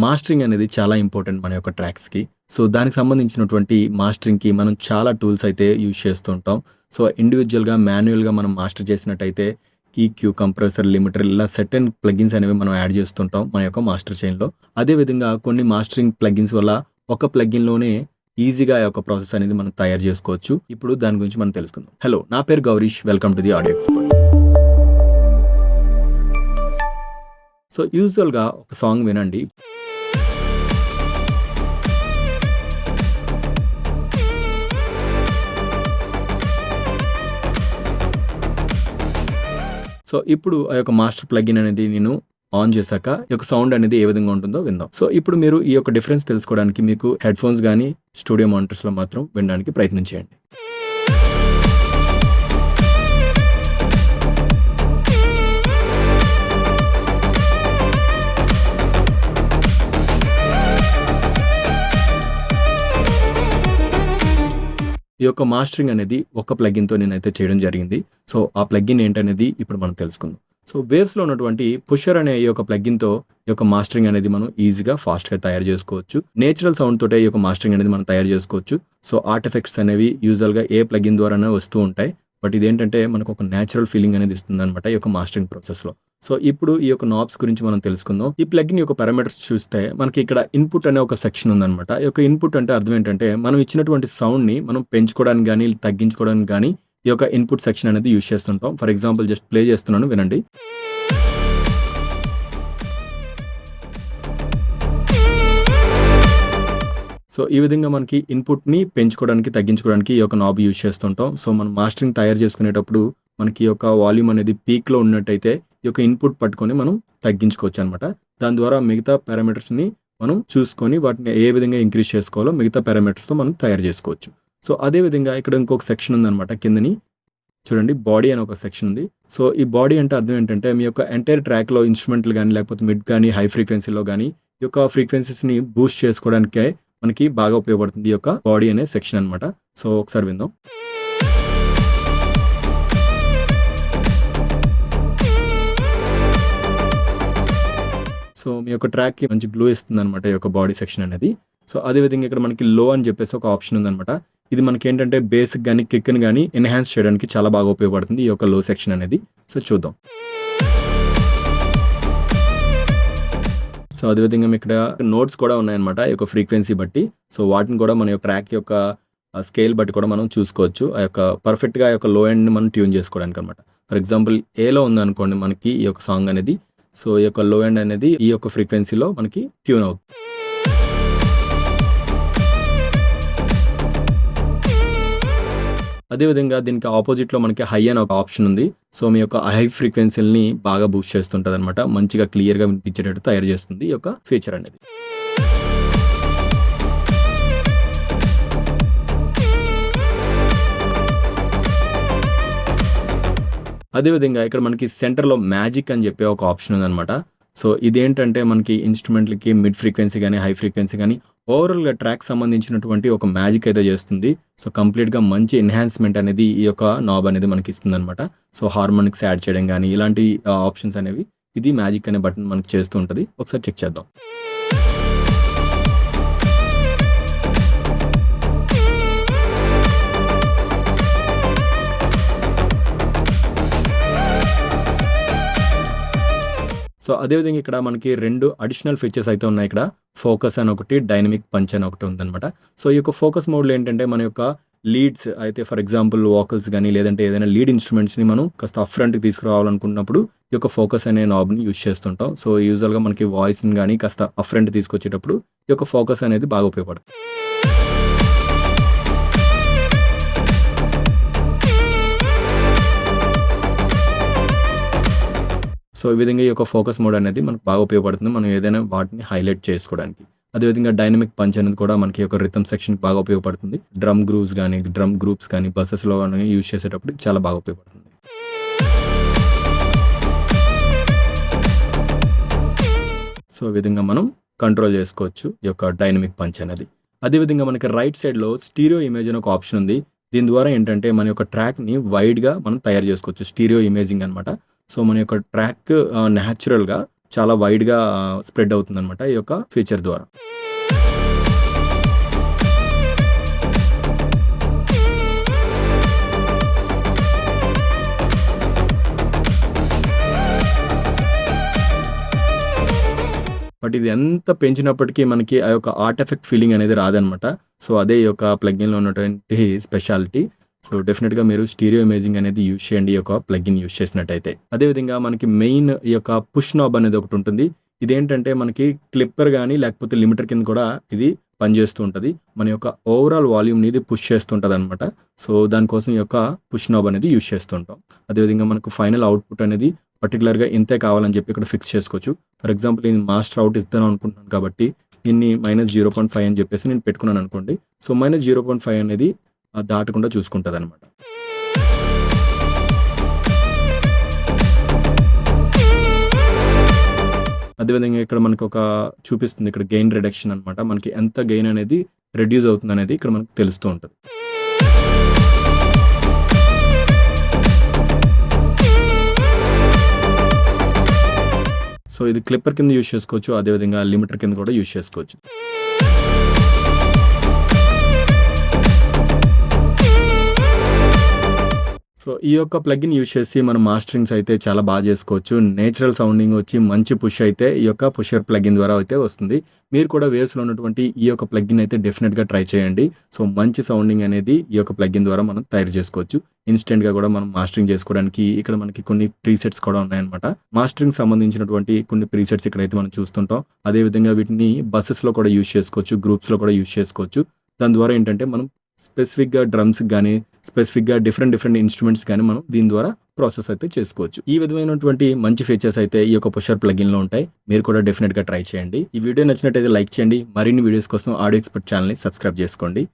Mastering అనేది చాలా important మన యొక్క ట్రాక్స్‌కి. సో, దానికి సంబంధించినటువంటి మాస్టరింగ్‌కి మనం చాలా టూల్స్ అయితే యూజ్ చేస్తూ ఉంటాం. సో, ఇండివిడ్యువల్‌గా, మాన్యుయల్‌గా మనం మాస్టర్ చేసినట్టయితే ఈక్యూ, కంప్రెసర్, లిమిటర్ ఇలా సెర్టైన్ ప్లగిన్స్ అనేవి మనం యాడ్ చేస్తుంటాం మన యొక్క మాస్టర్ చైన్‌లో. అదే విధంగా కొన్ని మాస్టరింగ్ ప్లగిన్స్ వల్ల ఒక ప్లగిన్‌లోనే ఈజీగా ఆ యొక్క ప్రాసెస్ అనేది మనం తయారు చేసుకోవచ్చు. ఇప్పుడు దాని గురించి మనం తెలుసుకుందాం. హలో! నా పేరు Gowrish. Welcome to the audio expert. So, యూజువల్‌గా ఒక సాంగ్ వినండి. సో, ఇప్పుడు ఆ యొక్క మాస్టర్ ప్లగిన్ అనేది నేను ఆన్ చేశాక ఈ యొక్క సౌండ్ అనేది ఏ విధంగా ఉంటుందో విందాం. సో, ఇప్పుడు మీరు ఈ యొక్క డిఫరెన్స్ తెలుసుకోవడానికి మీకు హెడ్‌ఫోన్స్ గానీ, స్టూడియో మానిటర్స్‌లో మాత్రం వినడానికి ప్రయత్నం చేయండి. ఈ యొక్క మాస్టరింగ్ అనేది ఒక ప్లగిన్‌తో నేనైతే చేయడం జరిగింది. సో, ఆ ప్లగిన్ ఏంటనేది ఇప్పుడు మనం తెలుసుకుందాం. సో, వేవ్స్‌లో ఉన్నటువంటి పుషర్ అనే ఈ యొక్క ప్లగిన్‌తో ఈ యొక్క మాస్టరింగ్ అనేది మనం ఈజీగా, ఫాస్ట్‌గా తయారు చేసుకోవచ్చు. నేచురల్ సౌండ్ తోటే ఈ యొక్క మాస్టరింగ్ అనేది మనం తయారు చేసుకోవచ్చు. సో, ఆర్ట్ ఎఫెక్ట్స్ అనేవి యూజువల్‌గా ఏ ప్లగిన్ ద్వారానే వస్తూ ఉంటాయి. బట్ ఇదేంటంటే మనకు ఒక నేచురల్ ఫీలింగ్ అనేది ఇస్తుందన్నమాట ఈ యొక్క మాస్టరింగ్ ప్రాసెస్‌లో. సో, ఇప్పుడు ఈ యొక్క నాబ్స్ గురించి మనం తెలుసుకుందాం. ఈ ప్లగిన్ యొక్క పారామీటర్స్ చూస్తే మనకి ఇక్కడ ఇన్‌పుట్ అనే ఒక సెక్షన్ ఉందన్నమాట. ఈ యొక్క ఇన్‌పుట్ అంటే అర్థం ఏంటంటే మనం ఇచ్చినటువంటి సౌండ్‌ని మనం పెంచుకోవడానికి గానీ, తగ్గించుకోవడానికి గానీ ఈ యొక్క ఇన్‌పుట్ సెక్షన్ అనేది యూజ్ చేస్తుంటాం. ఫర్ ఎగ్జాంపుల్ జస్ట్ ప్లే చేస్తున్నాను వినండి. సో, ఈ విధంగా మనకి ఇన్‌పుట్‌ని పెంచుకోవడానికి, తగ్గించుకోవడానికి ఈ యొక్క నాబ్ యూజ్ చేస్తుంటాం. సో, మనం మాస్టరింగ్ తయారు చేసుకునేటప్పుడు మనకి ఈ యొక్క వాల్యూమ్ అనేది పీక్‌లో ఉన్నట్టయితే ఈ యొక్క ఇన్‌పుట్ పట్టుకొని మనం తగ్గించుకోవచ్చనమాట. దాని ద్వారా మిగతా పారామీటర్స్‌ని మనం చూసుకొని వాటిని ఏ విధంగా ఇంక్రీజ్ చేసుకోవాలో మిగతా పారామీటర్స్‌తో మనం తయారు చేసుకోవచ్చు. సో, అదే విధంగా ఇక్కడ ఇంకొక సెక్షన్ ఉందనమాట కిందని. చూడండి బాడీ అని ఒక సెక్షన్ ఉంది. సో, ఈ బాడీ అంటే అర్థం ఏంటంటే మీ యొక్క ఎంటైర్ ట్రాక్‌లో ఇన్‌స్ట్రుమెంట్లు గానీ, లేకపోతే మిడ్ గానీ, హై ఫ్రీక్వెన్సీలో గానీ ఈ యొక్క ఫ్రీక్వెన్సీస్‌ని బూస్ట్ చేసుకోవడానికే మనకి బాగా ఉపయోగపడుతుంది ఈ యొక్క బాడీ అనే సెక్షన్ అనమాట. సో, ఒకసారి విందాం. సో, మీ యొక్క ట్రాక్‌కి మంచి గ్లో ఇస్తుందనమాట ఈ యొక్క బాడీ సెక్షన్ అనేది. సో, అదే విధంగా ఇక్కడ మనకి లో అని చెప్పేసి ఒక ఆప్షన్ ఉందనమాట. ఇది మనకేంటంటే బేస్‌కి గానీ, కిక్‌ని గానీ ఎన్హాన్స్ చేయడానికి చాలా బాగా ఉపయోగపడుతుంది ఈ యొక్క లో సెక్షన్ అనేది. సో, చూద్దాం. సో, అదే విధంగా ఇక్కడ నోట్స్ కూడా ఉన్నాయన్నమాట ఈ యొక్క ఫ్రీక్వెన్సీ బట్టి. సో, వాటిని కూడా మన యొక్క ట్రాక్ యొక్క స్కేల్ బట్టి కూడా మనం చూసుకోవచ్చు. ఆ యొక్క పర్ఫెక్ట్‌గా ఆ యొక్క లో ఎండ్‌ని మనం ట్యూన్ చేసుకోవడానికన్నమాట. ఫర్ ఎగ్జాంపుల్ ఏలో ఉందనుకోండి మనకి ఈ యొక్క సాంగ్ అనేది. సో, ఈ యొక్క లో ఎండ్ అనేది ఈ యొక్క ఫ్రీక్వెన్సీలో మనకి ట్యూన్ అవుతుంది. అదే విధంగా దీనికి ఆపోజిట్‌లో మనకి హై అని ఒక ఆప్షన్ ఉంది. సో, మీ యొక్క హై ఫ్రీక్వెన్సీలని బాగా బూస్ట్ చేస్తుంటదనమాట. మంచిగా క్లియర్‌గా వినిపించేటట్టు తయారు చేస్తుంది ఈ యొక్క ఫీచర్ అనేది. అదే విధంగా ఇక్కడ మనకి సెంటర్‌లో మ్యాజిక్ అని చెప్పి ఒక ఆప్షన్ ఉందనమాట. సో, ఇదేంటంటే మనకి ఇన్‌స్ట్రుమెంట్‌లకి మిడ్ ఫ్రీక్వెన్సీ గానీ, హై ఫ్రీక్వెన్సీ గానీ ఓవరాల్‌గా ట్రాక్ సంబంధించినటువంటి ఒక మ్యాజిక్ అయితే చేస్తుంది. సో, కంప్లీట్‌గా మంచి ఎన్హాన్స్‌మెంట్ అనేది ఈ యొక్క నాబ్ అనేది మనకి ఇస్తుందనమాట. సో, హార్మోనిక్స్ యాడ్ చేయడం గానీ ఇలాంటి ఆప్షన్స్ అనేవి ఇది మ్యాజిక్ అనే బటన్ మనకి చేస్తూ ఉంటది. ఒకసారి చెక్ చేద్దాం. సో, అదే విధంగా ఇక్కడ మనకి 2 అడిషనల్ ఫీచర్స్ అయితే ఉన్నాయి ఇక్కడ. ఫోకస్ అని ఒకటి, డైనమిక్ పంచ్ అని ఒకటి ఉందనమాట. సో, ఈ యొక్క ఫోకస్ మోడ్‌లో ఏంటంటే మన యొక్క లీడ్స్ అయితే ఫర్ ఎగ్జాంపుల్ వోకల్స్ గానీ, లేదంటే ఏదైనా లీడ్ ఇన్‌స్ట్రుమెంట్స్‌ని మనం కాస్త అప్ ఫ్రంట్‌కి తీసుకురావాలనుకున్నప్పుడు ఈ యొక్క ఫోకస్ అనే నాబ్‌ని యూజ్ చేస్తుంటాం. సో, యూజువల్‌గా మనకి వాయిస్‌ని గానీ కాస్త అప్ ఫ్రంట్ తీసుకొచ్చేటప్పుడు ఈ యొక్క ఫోకస్ అనేది బాగా ఉపయోగపడుతుంది. సో, ఈ విధంగా ఈ యొక్క ఫోకస్ మోడ్ అనేది మనకు బాగా ఉపయోగపడుతుంది. మనం ఏదైనా వాటిని హైలైట్ చేసుకోవడానికి. అదేవిధంగా డైనమిక్ పంచ్ అనేది కూడా మనకి ఒక రిథమ్ సెక్షన్‌కి బాగా ఉపయోగపడుతుంది. డ్రమ్ గ్రూవ్స్ గానీ, డ్రమ్ గ్రూప్స్ గానీ, బసెస్‌లో గానీ యూజ్ చేసేటప్పుడు చాలా బాగా ఉపయోగపడుతుంది. సో, ఈ విధంగా మనం కంట్రోల్ చేసుకోవచ్చు ఈ యొక్క డైనమిక్ పంచ్ అనేది. అదేవిధంగా మనకి రైట్ సైడ్‌లో స్టీరియో ఇమేజ్ అని ఒక ఆప్షన్ ఉంది. దీని ద్వారా ఏంటంటే మన యొక్క ట్రాక్‌ని వైడ్‌గా మనం తయారు చేసుకోవచ్చు. స్టీరియో ఇమేజింగ్ అనమాట. సో, మన యొక్క ట్రాక్ న్యాచురల్‌గా చాలా వైడ్‌గా స్ప్రెడ్ అవుతుందనమాట ఈ యొక్క ఫీచర్ ద్వారా. బట్ ఇది ఎంత పెంచినప్పటికీ మనకి ఆ యొక్క ఆర్ట్ ఎఫెక్ట్ ఫీలింగ్ అనేది రాదనమాట. సో, అదే ఈ యొక్క ప్లగిన్‌లో ఉన్నటువంటి స్పెషాలిటీ. సో, డెఫినిట్‌గా మీరు స్టీరియో ఇమేజింగ్ అనేది యూజ్ చేయండి ఈ యొక్క ప్లగిన్ యూజ్ చేసినట్టయితే. అదే విధంగా మనకి మెయిన్ ఈ యొక్క పుష్ నాబ్ అనేది ఒకటుంటుంది. ఇదేంటంటే మనకి క్లిప్పర్ గాని లేకపోతే లిమిటర్ కింద కూడా ఇది పనిచేస్తూ ఉంటది. మన యొక్క ఓవరాల్ వాల్యూమ్‌ని ఇది పుష్ చేస్తుంటదనమాట. సో, దానికోసం ఈ యొక్క పుష్ నాబ్ అనేది యూజ్ చేస్తూ ఉంటాం. అదే విధంగా మనకు ఫైనల్ అవుట్‌పుట్ అనేది పర్టిక్యులర్‌గా ఇంతే కావాలని చెప్పి ఇక్కడ ఫిక్స్ చేసుకోవచ్చు. ఫర్ ఎగ్జాంపుల్ నేను మాస్టర్ అవుట్ ఇద్దాం అనుకుంటున్నాను కాబట్టి దీన్ని -0.5 అని చెప్పేసి నేను పెట్టుకున్నాను అనుకోండి. సో, -0.5 అనేది దాటకుండా చూసుకుంటదనమాట. అదేవిధంగా ఇక్కడ మనకొక చూపిస్తుంది ఇక్కడ గెయిన్ రిడక్షన్ అనమాట. మనకి ఎంత గెయిన్ అనేది రెడ్యూస్ అవుతుందనేది ఇక్కడ మనకు తెలుస్తూ ఉంటది. సో, ఇది క్లిప్పర్ కింద యూజ్ చేసుకోవచ్చు. అదేవిధంగా లిమిటర్ కింద కూడా యూజ్ చేసుకోవచ్చు. సో, ఈ యొక్క ప్లగిన్ యూజ్ చేసి మనం మాస్టరింగ్స్ అయితే చాలా బాగా చేసుకోవచ్చు. నేచురల్ సౌండింగ్ వచ్చి మంచి పుష్ అయితే ఈ యొక్క పుషర్ ప్లగిన్ ద్వారా అయితే వస్తుంది. మీరు కూడా వేవ్స్‌లో ఉన్నటువంటి ఈ యొక్క ప్లగిన్ అయితే డెఫినిట్‌గా ట్రై చేయండి. సో, మంచి సౌండింగ్ అనేది ఈ యొక్క ప్లగిన్ ద్వారా మనం తయారు చేసుకోవచ్చు. ఇన్‌స్టెంట్‌గా కూడా మనం మాస్టరింగ్ చేసుకోవడానికి ఇక్కడ మనకి కొన్ని ప్రీసెట్స్ కూడా ఉన్నాయన్నమాట. మాస్టరింగ్ సంబంధించినటువంటి కొన్ని ప్రీసెట్స్ ఇక్కడైతే మనం చూస్తుంటాం. అదే విధంగా వీటిని బసెస్‌లో కూడా యూజ్ చేసుకోవచ్చు. గ్రూప్స్‌లో కూడా యూజ్ చేసుకోవచ్చు. దాని ద్వారా ఏంటంటే మనం స్పెసిఫిక్‌గా డ్రమ్స్‌కి గానీ, స్పెసిఫిక్‌గా డిఫరెంట్ ఇన్‌స్ట్రుమెంట్స్ గానీ మనం దీని ద్వారా ప్రాసెస్ అయితే చేసుకోవచ్చు. ఈ విధమైనటువంటి మంచి ఫీచర్స్ అయితే ఈ యొక్క పుషర్ ప్లగిన్‌లో ఉంటాయి. మీరు కూడా డెఫినిట్‌గా ట్రై చేయండి. ఈ వీడియో నచ్చినట్టయితే లైక్ చేయండి. మరిన్ని వీడియోస్ కోసం ఆడియో ఎక్స్‌పర్ట్ ఛానెల్‌ని సబ్స్క్రైబ్ చేసుకోండి.